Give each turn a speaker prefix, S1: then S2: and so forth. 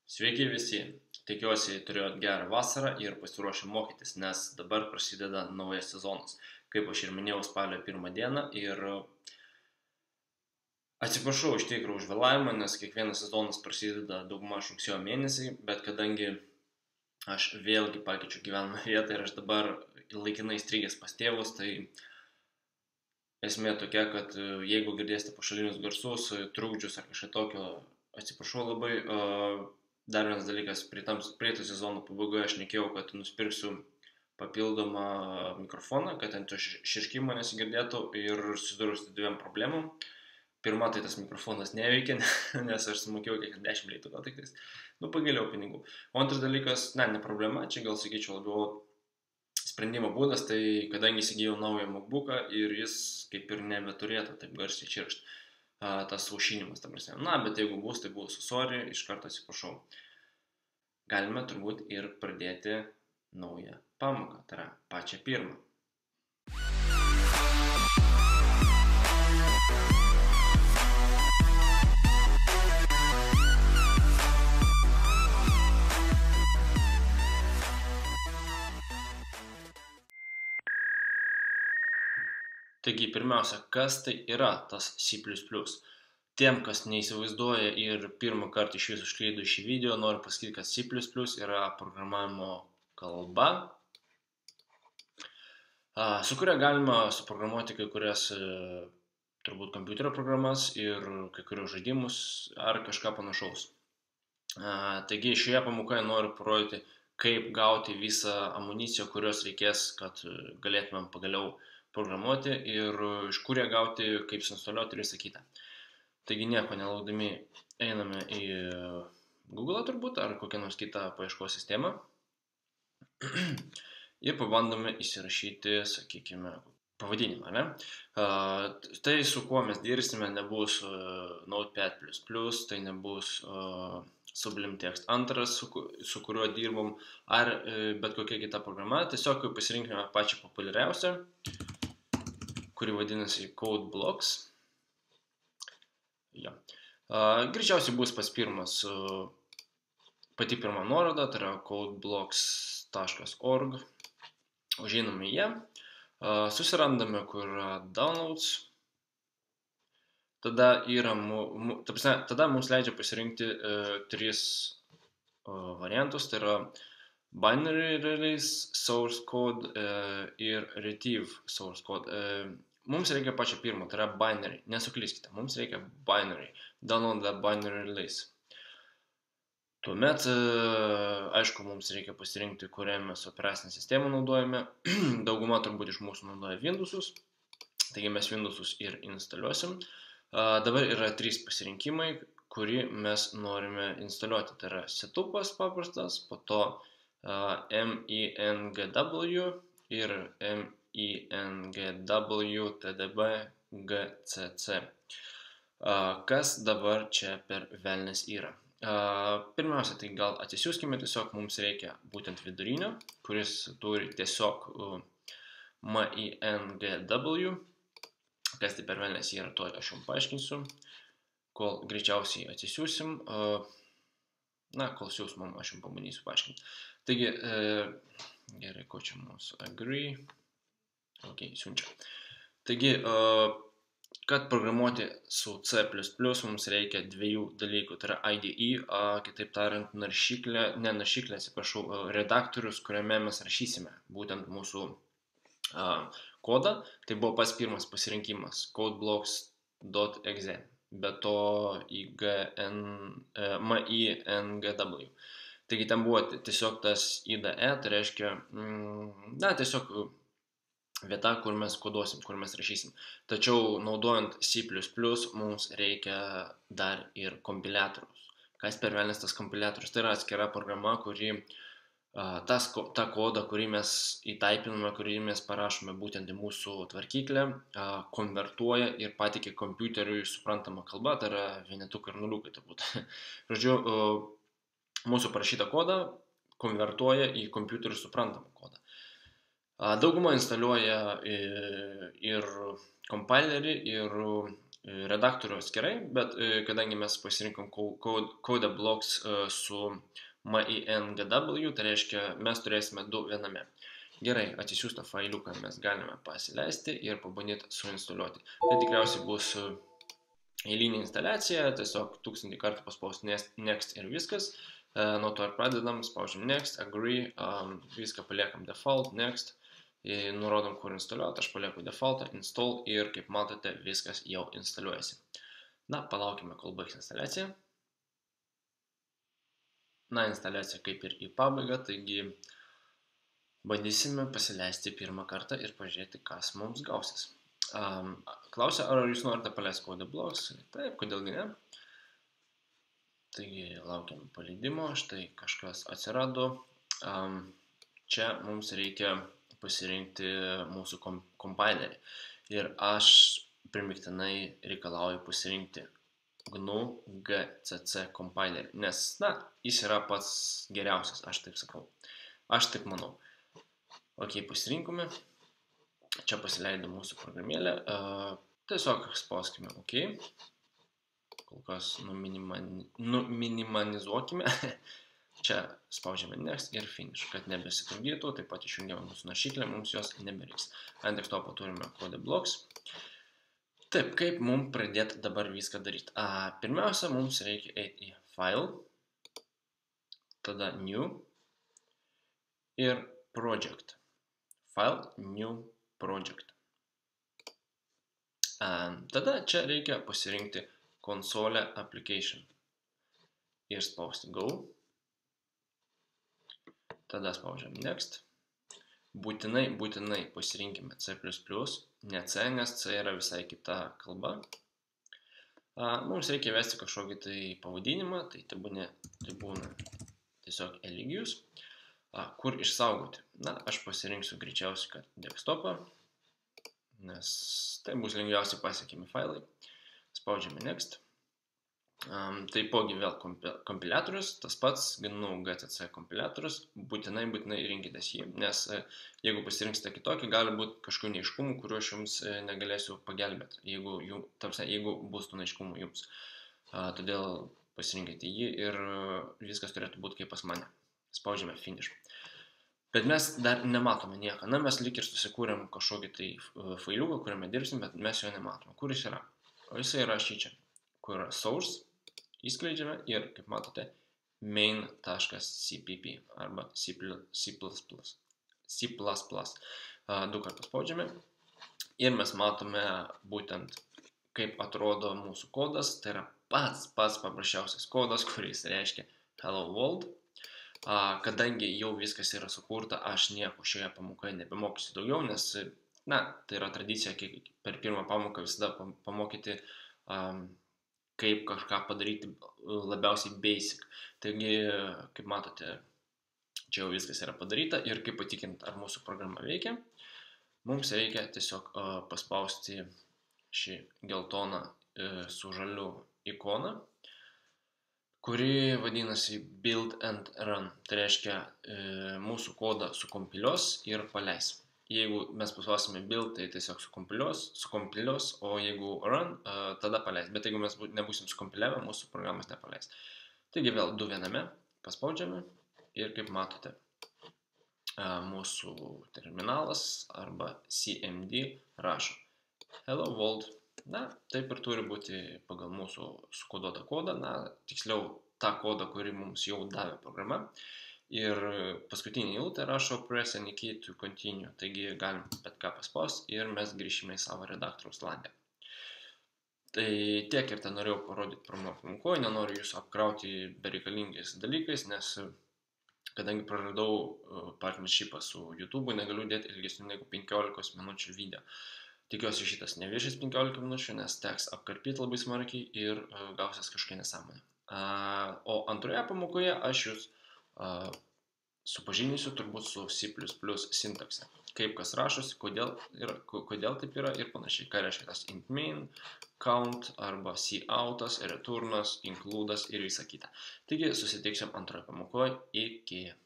S1: Sveiki visi. Tikiuosi turėjot gerą vasarą ir pasiruošę mokytis, nes dabar prasideda naujas sezonas. Kaip aš ir minėjau, spalio 1 dieną ir atsiprašau iš tikrųjų už vėlavimą, nes kiekvienas sezonas prasideda daugmaž rugsėjo mėnesį, bet kadangi aš vėlgi pakeičiu gyvenamą vietą ir aš dabar laikinai įstrigęs pas tėvus, tai esmė tokia, kad jeigu girdėsite pašalinius garsus, trukdžius ar kažką tokio, atsiprašau labai. Dar vienas dalykas, praeito sezono pabaigoje aš šnekėjau, kad nusipirksiu papildomą mikrofoną, kad ant to širškimo nesigirdėtų ir susidūriau su dviem problemom. Pirma, tai tas mikrofonas neveikia, nes aš sumokėjau kiek 10 litų, gal tik tais, pagailiau pinigų. O antras dalykas, ne problema, čia gal sakyčiau labiau sprendimo būdas, tai kadangi įsigijau naują MacBooką ir jis kaip ir nebeturėtų taip garsiai čirkšti. Tas aušinimas, ta prasme. Bet jeigu bus, tai bus, sorry, iš karto atsiprašau. Galime turbūt ir pradėti naują pamoką, tai yra pačią pirmą. Taigi, pirmiausia, kas tai yra tas C++? Tiem, kas neįsivaizduoja ir pirmą kartą iš jūsų išleido šį video, noriu pasakyti, kad C++ yra programavimo kalba, su kuria galima suprogramuoti kai kurias turbūt kompiuterio programas ir kai kurios žaidimus ar kažką panašaus. Taigi, šioje pamokoje noriu parodyti, kaip gauti visą amuniciją, kurios reikės, kad galėtumėm pagaliau programuoti ir iš kur ją gauti, kaip suinstaliuoti ir visą kitą. Taigi nieko nelaukdami einame į Google turbūt ar kokią nors kitą paieškos sistemą ir pabandome įsirašyti, sakykime, pavadinimą, ne? Tai su kuo mes dirbsime nebus Notepad++, tai nebus Sublime Text 2, su kuriuo dirbom, ar bet kokia kita programa. Tiesiog pasirinkime pačią populiariausią, kuri vadinasi CodeBlocks. Greičiausiai bus pati pirma nuoroda, tai yra codeblocks.org. Užeiname į ją, susirandame, kur downloads. Tada mums leidžia pasirinkti 3 variantus, tai yra binary release, source code ir retrieve source code. Mums reikia pačią pirmą, tai yra binary, nesuklyskite, mums reikia binary, download the binary release. Tuomet, aišku, mums reikia pasirinkti, kurią mes operacinę sistemą naudojame. Dauguma turbūt iš mūsų naudoja Windowsus, taigi mes Windowsus ir instaliuosim. Dabar yra 3 pasirinkimai, kurį mes norime instaliuoti. Tai yra setupas paprastas, po to MENGW ir MENGW TDB GCC. Kas dabar čia per velnias yra? Pirmiausia, tai gal atsisiųskime, tiesiog mums reikia būtent vidurinio, kuris turi tiesiog MENGW. Kas tai per velnias yra, to aš jums paaiškinsiu, kol greičiausiai atsisiųsim. Kol siūsmam, aš jums pabandysiu paaiškinti. Taigi, gerai, ko čia mūsų agree. Ok, siunčia. Taigi, kad programuoti su C++ mums reikia 2 dalykų. Tai yra IDE, kitaip tariant, redaktorius, kuriame mes rašysime būtent mūsų kodą. Tai buvo pats pirmas pasirinkimas, codeblocks.exe, be to MENGW. Taigi ten buvo tiesiog tas IDE, tai reiškia, tiesiog vieta, kur mes koduosim, kur mes rašysim. Tačiau naudojant C++ mums reikia dar ir kompiliatorius. Kas per velnias tas kompiliatorius? Tai yra atskira programa, kuri tą kodą, kurį mes įtaipiname, kurį mes parašome būtent į mūsų tvarkyklę, konvertuoja ir pateikia kompiuteriui suprantamą kalbą, tai yra vienetukai ir nuliukai turbūt. Žodžiu, mūsų parašytą kodą konvertuoja į kompiuterių suprantamą kodą. Dauguma instaliuoja ir kompilerį, ir redaktorių atskirai, bet kadangi mes pasirinkom Code Blocks su MINGW, tai reiškia, mes turėsime du viename. Gerai, atsisiųstą failiuką mes galime pasileisti ir pabandyti suinstaliuoti. Tai tikriausiai bus eilinė instaliacija, tiesiog 1000 kartų paspausti next ir viskas. Nuo to ir pradedam, spaudžiam next, agree, viską paliekam default, next, nurodom, kur instaliuoti, aš palieku defaultą, install ir kaip matote, viskas jau instaliuojasi. Na, palaukime, kol baigs instaliacija. Na, instaliacija kaip ir į pabaigą, taigi bandysime pasileisti pirmą kartą ir pažiūrėti, kas mums gausis. Klausia, ar jūs norite paleisti Code Blocks? Taip, kodėlgi ne? Taigi, laukiam paleidimo, štai kažkas atsirado. Čia mums reikia pasirinkti mūsų kompilerį. Ir aš primiktinai reikalauju pasirinkti GNU GCC compilerį, nes, na, jis yra pats geriausias, aš taip sakau. Aš taip manau. Ok, pasirinkome. Čia pasileido mūsų programėlė. Tiesiog spauskime OK. Kol kas minimalizuokime. Čia spaudžiame next ir finish, kad nebesitrukdytų. Taip pat išjungiame mūsų naršyklę, mums jos nebereiks. Ant desktopo turime Code Blocks. Taip, kaip mums pradėti dabar viską daryti? Pirmiausia, mums reikia eiti į File, tada New ir Project. File, New, Project. Tada čia reikia pasirinkti Console Application ir spausti Go. Tada spaudžiam Next. Būtinai pasirinkime C++, ne C, nes C yra visai kita kalba. Mums reikia vesti kažkokį tai pavadinimą, tai būna tiesiog Eligijus. Kur išsaugoti? Na, aš pasirinksiu greičiausiai, kad desktopą, nes tai bus lengviausiai pasiekiami failai. Spaudžiame Next. Taipogi vėl kompiliatorius, tas pats GNU GCC kompiliatorius, būtinai rinkitės jį, nes jeigu pasirinksite kitokį, gali būti kažkokių neiškumų, kuriuo aš jums negalėsiu pagelbėti, jeigu bus tų neiškumų jums. Todėl pasirinkite jį ir viskas turėtų būti kaip pas mane. Spaudžiame Finish. Bet mes dar nematome nieką. Na, mes lyg ir susikūrėm kažkokį tai failiuką, kuriame dirbsim, bet mes jo nematome. Kur jis yra? O jis yra šičia, kur yra source, įskleidžiame ir, kaip matote, main.cpp arba C++. Du kartus spaudžiame ir mes matome būtent, kaip atrodo mūsų kodas. Tai yra pats paprasčiausias kodas, kuris reiškia Hello World. Kadangi jau viskas yra sukurta, aš nieko šioje pamokoje nebemokysiu daugiau, nes, na, tai yra tradicija, per pirmą pamoką visada pamokyti, kaip kažką padaryti labiausiai basic. Taigi, kaip matote, čia jau viskas yra padaryta ir kaip patikinti, ar mūsų programa veikia, mums reikia tiesiog paspausti šį geltoną su žaliu ikoną, kuri vadinasi Build and Run. Tai reiškia, mūsų kodą sukompiliuos ir paleis. Jeigu mes paspausime Build, tai tiesiog sukompiliuos, o jeigu Run, tada paleis. Bet jeigu mes nebūsim sukompiliavę, mūsų programas nepaleis. Taigi vėl du viename, paspaudžiame ir kaip matote, mūsų terminalas arba CMD rašo Hello World. Na, taip ir turi būti pagal mūsų sukoduotą kodą, na, tiksliau tą kodą, kurį mums jau davė programa. Ir paskutinį eilutę rašo press any key to continue, taigi galim bet ką paspausti ir mes grįšime į savo redaktoriaus langą. Tai tiek ir tą norėjau parodyti pamokoje, nenoriu jūsų apkrauti bereikalingais dalykais, nes kadangi praradau partnershipą su YouTube, negaliu dėti ilgesnių negu 15 minučių video. Tikiuosi šitas neviršys 15 minučių, nes teks apkarpyti labai smarkiai ir gausis kažkokia nesąmonė. O antroje pamokoje aš jūs supažinsiu turbūt su C++ sintakse. Kaip kas rašosi, kodėl taip yra ir panašiai. Ką reiškia tas int main, count arba coutas, returnas, includas ir visa kita. Taigi susitiksim antroje pamokoje. Iki.